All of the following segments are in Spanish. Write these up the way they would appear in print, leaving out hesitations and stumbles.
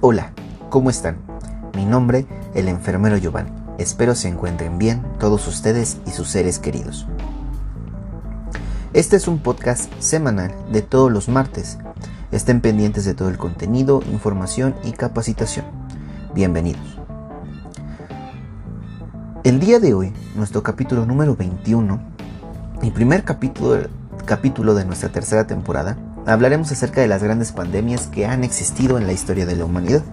Hola, ¿cómo están? Mi nombre, el enfermero Giovanni. Espero se encuentren bien todos ustedes y sus seres queridos. Este es un podcast semanal de todos los martes. Estén pendientes de todo el contenido, información y capacitación. Bienvenidos. El día de hoy, nuestro capítulo número 21, y primer capítulo de nuestra tercera temporada, hablaremos acerca de las grandes pandemias que han existido en la historia de la humanidad.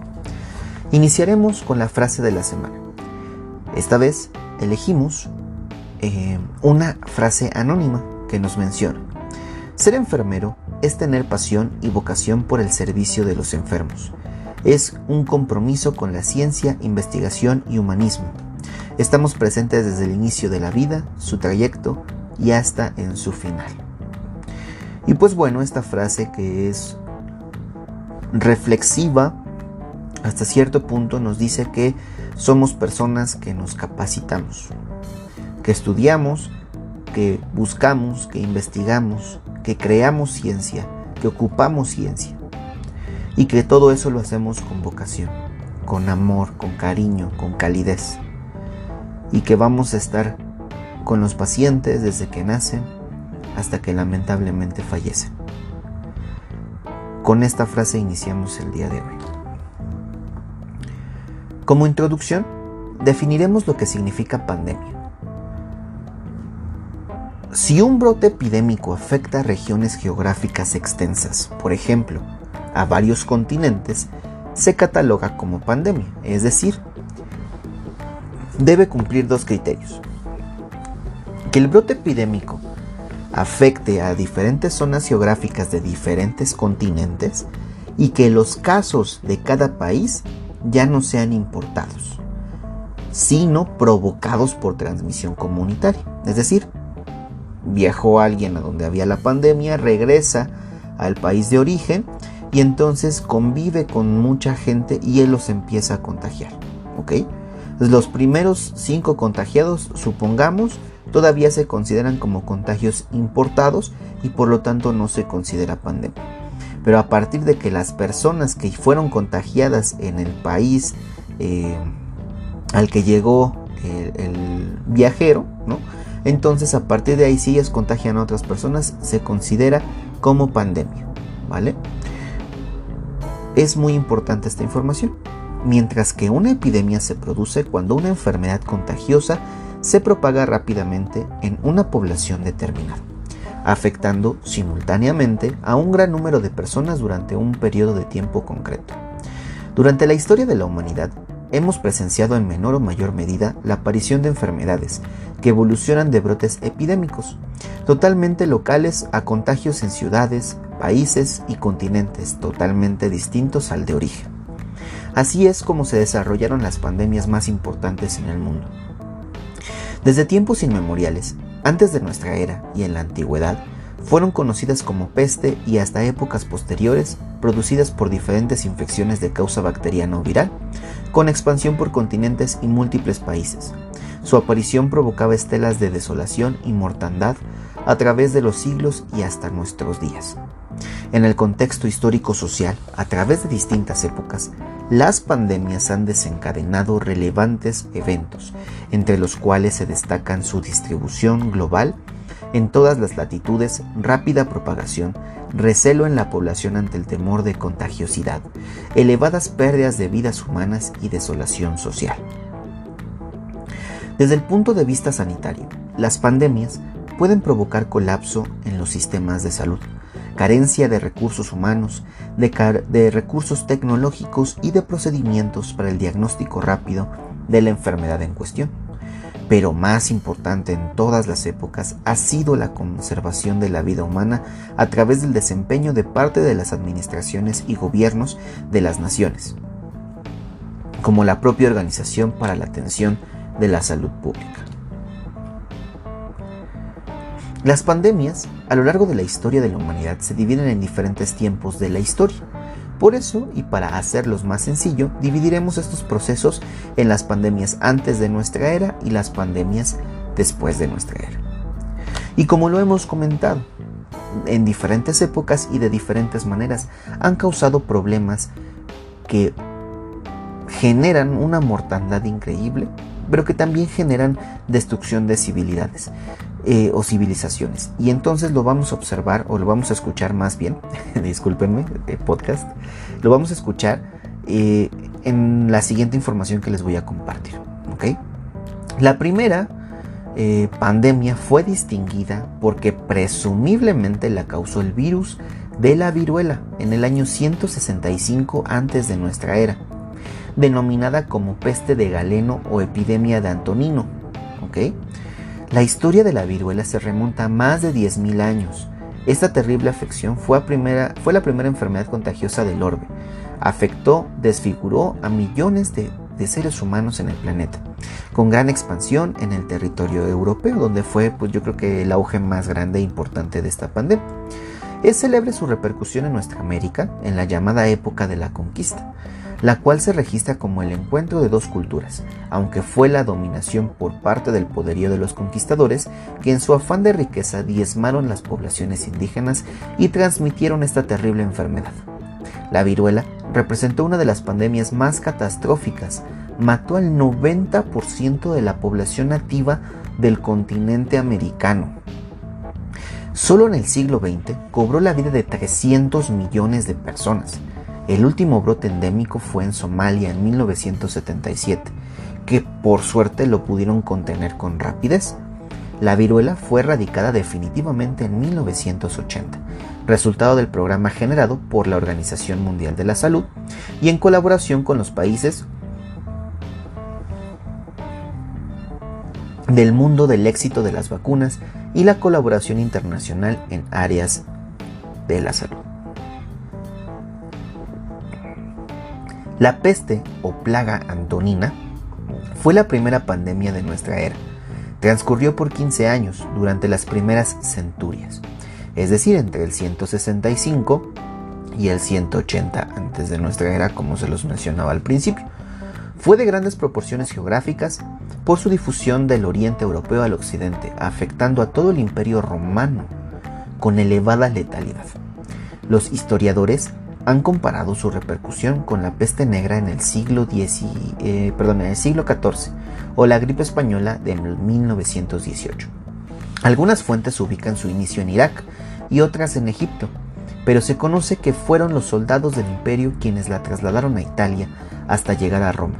Iniciaremos con la frase de la semana. Esta vez elegimos una frase anónima que nos menciona: ser enfermero es tener pasión y vocación por el servicio de los enfermos. Es un compromiso con la ciencia, investigación y humanismo. Estamos presentes desde el inicio de la vida, su trayecto y hasta en su final. Y pues bueno, esta frase que es reflexiva hasta cierto punto nos dice que somos personas que nos capacitamos, que estudiamos, que buscamos, que investigamos, que creamos ciencia, que ocupamos ciencia y que todo eso lo hacemos con vocación, con amor, con cariño, con calidez, y que vamos a estar con los pacientes desde que nacen hasta que lamentablemente fallecen. Con esta frase iniciamos el día de hoy. Como introducción, definiremos lo que significa pandemia. Si un brote epidémico afecta a regiones geográficas extensas, por ejemplo, a varios continentes, se cataloga como pandemia, es decir, debe cumplir dos criterios: que el brote epidémico afecte a diferentes zonas geográficas de diferentes continentes y que los casos de cada país ya no sean importados, sino provocados por transmisión comunitaria. Es decir, viajó alguien a donde había la pandemia, regresa al país de origen y entonces convive con mucha gente y él los empieza a contagiar. ¿Ok? Entonces, los primeros 5 contagiados, supongamos, todavía se consideran como contagios importados y por lo tanto no se considera pandemia. Pero a partir de que las personas que fueron contagiadas en el país al que llegó el viajero, ¿no? Entonces a partir de ahí, si ellas contagian a otras personas, se considera como pandemia, ¿vale? Es muy importante esta información. Mientras que una epidemia se produce cuando una enfermedad contagiosa se propaga rápidamente en una población determinada, afectando simultáneamente a un gran número de personas durante un periodo de tiempo concreto. Durante la historia de la humanidad, hemos presenciado en menor o mayor medida la aparición de enfermedades que evolucionan de brotes epidémicos, totalmente locales, a contagios en ciudades, países y continentes totalmente distintos al de origen. Así es como se desarrollaron las pandemias más importantes en el mundo. Desde tiempos inmemoriales, antes de nuestra era y en la antigüedad, fueron conocidas como peste y hasta épocas posteriores, producidas por diferentes infecciones de causa bacteriana o viral, con expansión por continentes y múltiples países. Su aparición provocaba estelas de desolación y mortandad a través de los siglos y hasta nuestros días. En el contexto histórico-social, a través de distintas épocas, las pandemias han desencadenado relevantes eventos, entre los cuales se destacan su distribución global en todas las latitudes, rápida propagación, recelo en la población ante el temor de contagiosidad, elevadas pérdidas de vidas humanas y desolación social. Desde el punto de vista sanitario, las pandemias pueden provocar colapso en los sistemas de salud, carencia de recursos humanos, de recursos tecnológicos y de procedimientos para el diagnóstico rápido de la enfermedad en cuestión. Pero más importante en todas las épocas ha sido la conservación de la vida humana a través del desempeño de parte de las administraciones y gobiernos de las naciones, como la propia Organización para la Atención de la Salud Pública. Las pandemias, a lo largo de la historia de la humanidad, se dividen en diferentes tiempos de la historia. Por eso, y para hacerlos más sencillo, dividiremos estos procesos en las pandemias antes de nuestra era y las pandemias después de nuestra era. Y como lo hemos comentado, en diferentes épocas y de diferentes maneras han causado problemas que generan una mortandad increíble, pero que también generan destrucción de civilidades o civilizaciones. Y entonces lo vamos a observar, o lo vamos a escuchar más bien, discúlpenme, podcast, lo vamos a escuchar en la siguiente información que les voy a compartir, ¿ok? La primera pandemia fue distinguida porque presumiblemente la causó el virus de la viruela en el año 165 antes de nuestra era, denominada como peste de Galeno o epidemia de Antonino, ¿ok? La historia de la viruela se remonta a más de 10.000 años. Esta terrible afección fue la primera enfermedad contagiosa del orbe. Afectó, desfiguró a millones de seres humanos en el planeta, con gran expansión en el territorio europeo, donde fue, pues yo creo que el auge más grande e importante de esta pandemia. Es célebre su repercusión en nuestra América, en la llamada época de la conquista, la cual se registra como el encuentro de dos culturas, aunque fue la dominación por parte del poderío de los conquistadores que en su afán de riqueza diezmaron las poblaciones indígenas y transmitieron esta terrible enfermedad. La viruela representó una de las pandemias más catastróficas, mató al 90% de la población nativa del continente americano. Solo en el siglo XX cobró la vida de 300 millones de personas. El último brote endémico fue en Somalia en 1977, que por suerte lo pudieron contener con rapidez. La viruela fue erradicada definitivamente en 1980, resultado del programa generado por la Organización Mundial de la Salud y en colaboración con los países del mundo del éxito de las vacunas y la colaboración internacional en áreas de la salud. La peste o plaga antonina fue la primera pandemia de nuestra era. Transcurrió por 15 años durante las primeras centurias, es decir, entre el 165 y el 180 antes de nuestra era, como se los mencionaba al principio. Fue de grandes proporciones geográficas por su difusión del oriente europeo al occidente, afectando a todo el imperio romano con elevada letalidad. Los historiadores han comparado su repercusión con la peste negra en el siglo XIV o la gripe española de 1918. Algunas fuentes ubican su inicio en Irak y otras en Egipto, pero se conoce que fueron los soldados del imperio quienes la trasladaron a Italia hasta llegar a Roma.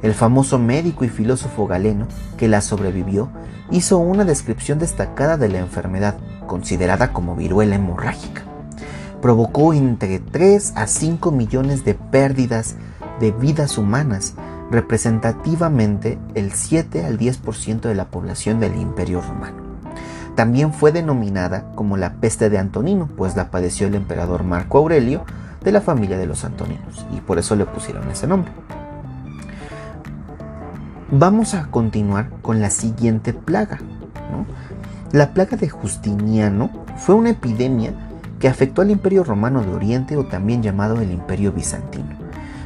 El famoso médico y filósofo Galeno, que la sobrevivió, hizo una descripción destacada de la enfermedad, considerada como viruela hemorrágica. Provocó entre 3 a 5 millones de pérdidas de vidas humanas, representativamente el 7 al 10% de la población del Imperio Romano. También fue denominada como la peste de Antonino, pues la padeció el emperador Marco Aurelio de la familia de los Antoninos, y por eso le pusieron ese nombre. Vamos a continuar con la siguiente plaga, ¿no? La plaga de Justiniano fue una epidemia que afectó al Imperio Romano de Oriente, o también llamado el Imperio Bizantino,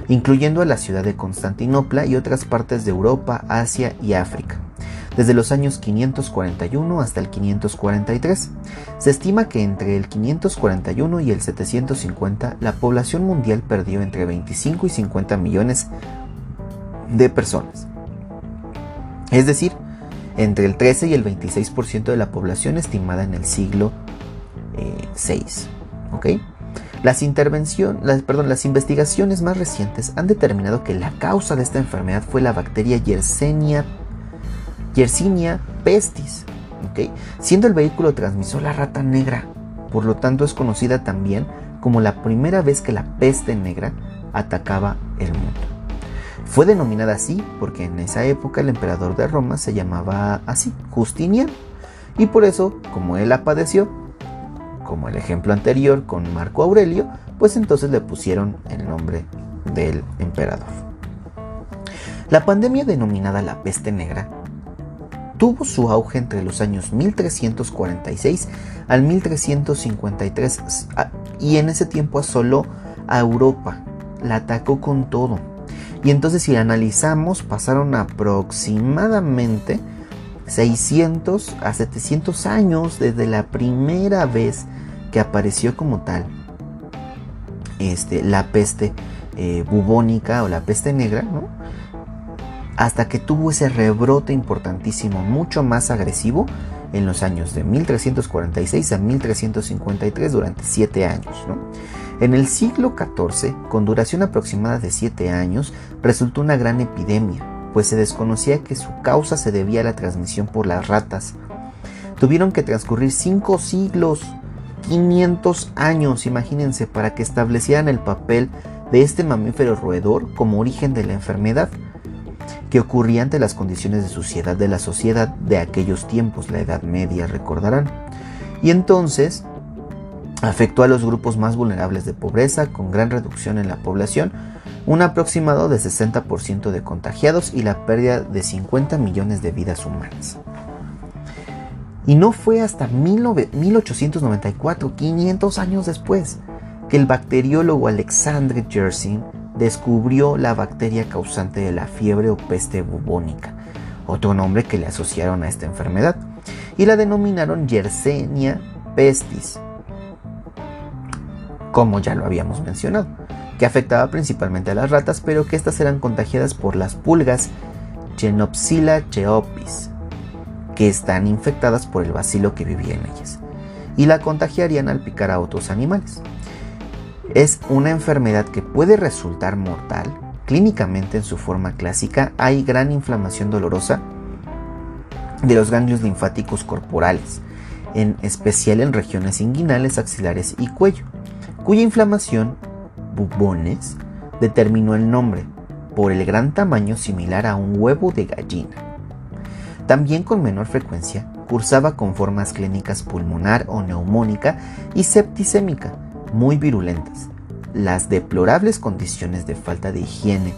incluyendo a la ciudad de Constantinopla y otras partes de Europa, Asia y África, desde los años 541 hasta el 543. Se estima que entre el 541 y el 750 la población mundial perdió entre 25 y 50 millones de personas. Es decir, entre el 13 y el 26% de la población estimada en el siglo VI. ¿Okay? Las investigaciones más recientes han determinado que la causa de esta enfermedad fue la bacteria Yersinia pestis, ¿okay? Siendo el vehículo transmisor la rata negra. Por lo tanto, es conocida también como la primera vez que la peste negra atacaba el mundo. Fue denominada así porque en esa época el emperador de Roma se llamaba así, Justiniano, y por eso, como él la padeció, como el ejemplo anterior con Marco Aurelio, pues entonces le pusieron el nombre del emperador. La pandemia denominada la peste negra tuvo su auge entre los años 1346 al 1353 y en ese tiempo asoló a Europa, la atacó con todo. Y entonces, si la analizamos, pasaron aproximadamente 600 a 700 años desde la primera vez que apareció como tal la peste bubónica o la peste negra, ¿no? Hasta que tuvo ese rebrote importantísimo, mucho más agresivo, en los años de 1346 a 1353 durante 7 años, ¿no? En el siglo XIV, con duración aproximada de 7 años, resultó una gran epidemia, pues se desconocía que su causa se debía a la transmisión por las ratas. Tuvieron que transcurrir 5 siglos, 500 años, imagínense, para que establecieran el papel de este mamífero roedor como origen de la enfermedad, que ocurría ante las condiciones de suciedad de la sociedad de aquellos tiempos, la Edad Media, recordarán. Y entonces afectó a los grupos más vulnerables de pobreza, con gran reducción en la población, un aproximado de 60% de contagiados y la pérdida de 50 millones de vidas humanas. Y no fue hasta 1894, 500 años después, que el bacteriólogo Alexandre Yersin descubrió la bacteria causante de la fiebre o peste bubónica, otro nombre que le asociaron a esta enfermedad, y la denominaron Yersinia pestis, como ya lo habíamos mencionado, que afectaba principalmente a las ratas, pero que estas eran contagiadas por las pulgas Genopsila cheopis, que están infectadas por el bacilo que vivía en ellas, y la contagiarían al picar a otros animales. Es una enfermedad que puede resultar mortal. Clínicamente, en su forma clásica, hay gran inflamación dolorosa de los ganglios linfáticos corporales, en especial en regiones inguinales, axilares y cuello, cuya inflamación, bubones, determinó el nombre, por el gran tamaño similar a un huevo de gallina. También con menor frecuencia, cursaba con formas clínicas pulmonar o neumónica y septicémica, muy virulentas. Las deplorables condiciones de falta de higiene,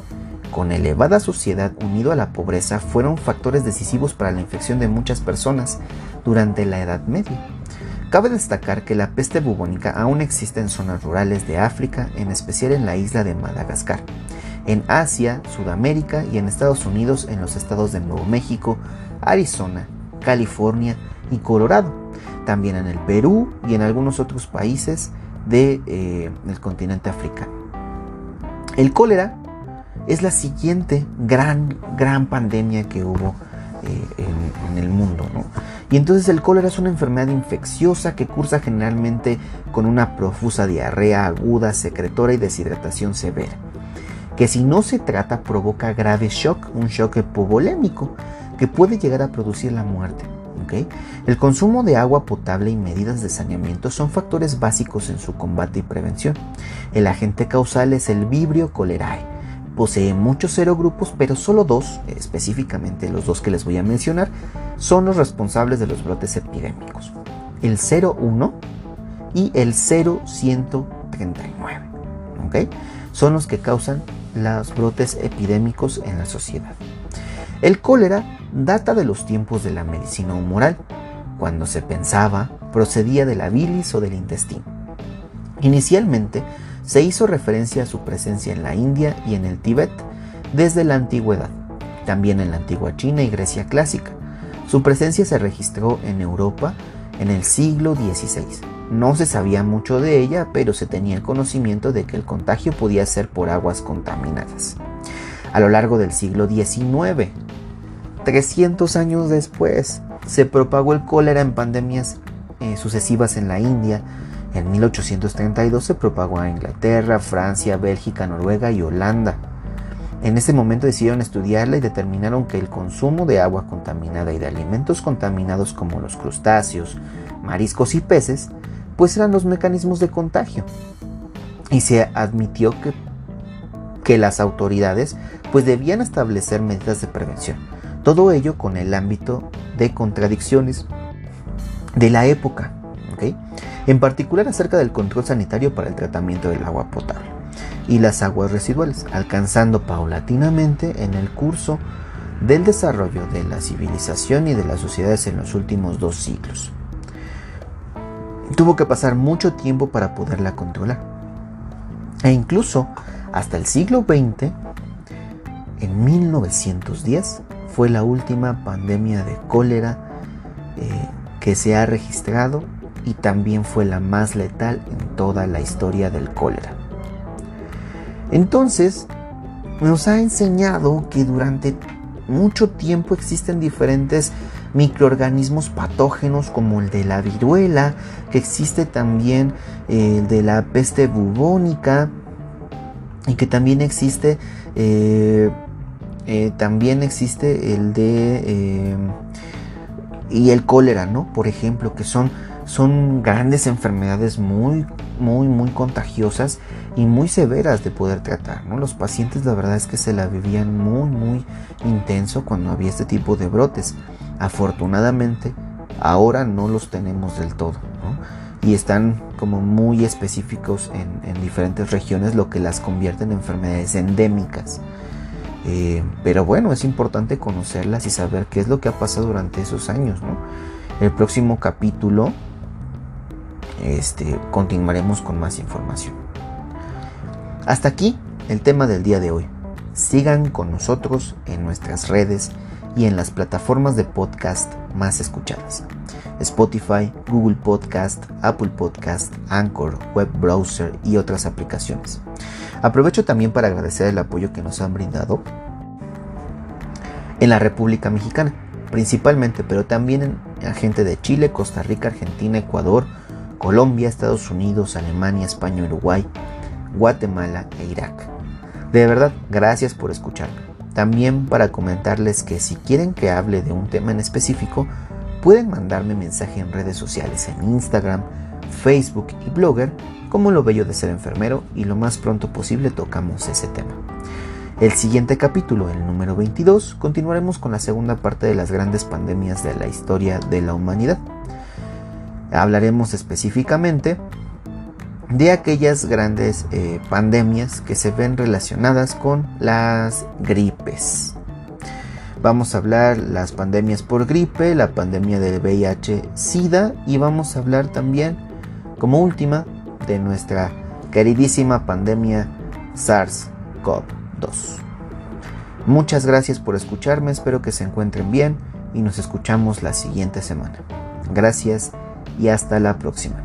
con elevada suciedad unido a la pobreza, fueron factores decisivos para la infección de muchas personas durante la Edad Media. Cabe destacar que la peste bubónica aún existe en zonas rurales de África, en especial en la isla de Madagascar, en Asia, Sudamérica y en Estados Unidos, en los estados de Nuevo México, Arizona, California y Colorado, también en el Perú y en algunos otros países del continente africano. El cólera es la siguiente gran pandemia que hubo en el mundo, ¿no? Y entonces el cólera es una enfermedad infecciosa que cursa generalmente con una profusa diarrea aguda, secretora y deshidratación severa, que si no se trata provoca grave shock, un shock hipovolémico, que puede llegar a producir la muerte. ¿Okay? El consumo de agua potable y medidas de saneamiento son factores básicos en su combate y prevención. El agente causal es el Vibrio cholerae. Posee muchos serogrupos, pero solo 2, específicamente los 2 que les voy a mencionar, son los responsables de los brotes epidémicos: el 01 y el 0139. ¿Okay? Son los que causan los brotes epidémicos en la sociedad. El cólera data de los tiempos de la medicina humoral, cuando se pensaba procedía de la bilis o del intestino. Inicialmente se hizo referencia a su presencia en la India y en el Tíbet desde la antigüedad, también en la antigua China y Grecia clásica. Su presencia se registró en Europa en el siglo XVI. No se sabía mucho de ella, pero se tenía el conocimiento de que el contagio podía ser por aguas contaminadas. A lo largo del siglo XIX, 300 años después, se propagó el cólera en pandemias sucesivas en la India. En 1832 se propagó a Inglaterra, Francia, Bélgica, Noruega y Holanda. En ese momento decidieron estudiarla y determinaron que el consumo de agua contaminada y de alimentos contaminados como los crustáceos, mariscos y peces, pues eran los mecanismos de contagio. Y se admitió que las autoridades pues debían establecer medidas de prevención. Todo ello con el ámbito de contradicciones de la época, ¿okay? En particular acerca del control sanitario para el tratamiento del agua potable y las aguas residuales, alcanzando paulatinamente en el curso del desarrollo de la civilización y de las sociedades en los últimos 2 siglos. Tuvo que pasar mucho tiempo para poderla controlar. E incluso hasta el siglo XX, en 1910, fue la última pandemia de cólera que se ha registrado, y también fue la más letal en toda la historia del cólera. Entonces, nos ha enseñado que durante mucho tiempo existen diferentes microorganismos patógenos como el de la viruela, que existe también el de la peste bubónica y que también existe el de y el cólera, ¿no? Por ejemplo, que son grandes enfermedades muy contagiosas y muy severas de poder tratar, ¿no? Los pacientes, la verdad es que se la vivían muy intenso cuando había este tipo de brotes. Afortunadamente, ahora no los tenemos del todo, ¿no? Y están como muy específicos en diferentes regiones, lo que las convierte en enfermedades endémicas. Pero bueno, es importante conocerlas y saber qué es lo que ha pasado durante esos años, ¿no? El próximo capítulo continuaremos con más información. Hasta aquí el tema del día de hoy. Sigan con nosotros en nuestras redes y en las plataformas de podcast más escuchadas: Spotify, Google Podcast, Apple Podcast, Anchor, Web Browser y otras aplicaciones. Aprovecho también para agradecer el apoyo que nos han brindado en la República Mexicana, principalmente, pero también a gente de Chile, Costa Rica, Argentina, Ecuador, Colombia, Estados Unidos, Alemania, España, Uruguay, Guatemala e Irak. De verdad, gracias por escucharme. También para comentarles que si quieren que hable de un tema en específico, pueden mandarme mensaje en redes sociales, en Instagram, Facebook y Blogger, como Lo Bello de Ser Enfermero, y lo más pronto posible tocamos ese tema. El siguiente capítulo, el número 22, continuaremos con la segunda parte de las grandes pandemias de la historia de la humanidad. Hablaremos específicamente de aquellas grandes pandemias que se ven relacionadas con las gripes. Vamos a hablar las pandemias por gripe, la pandemia del VIH-Sida, y vamos a hablar también, como última, de nuestra queridísima pandemia SARS-CoV-2. Muchas gracias por escucharme, espero que se encuentren bien y nos escuchamos la siguiente semana. Gracias y hasta la próxima.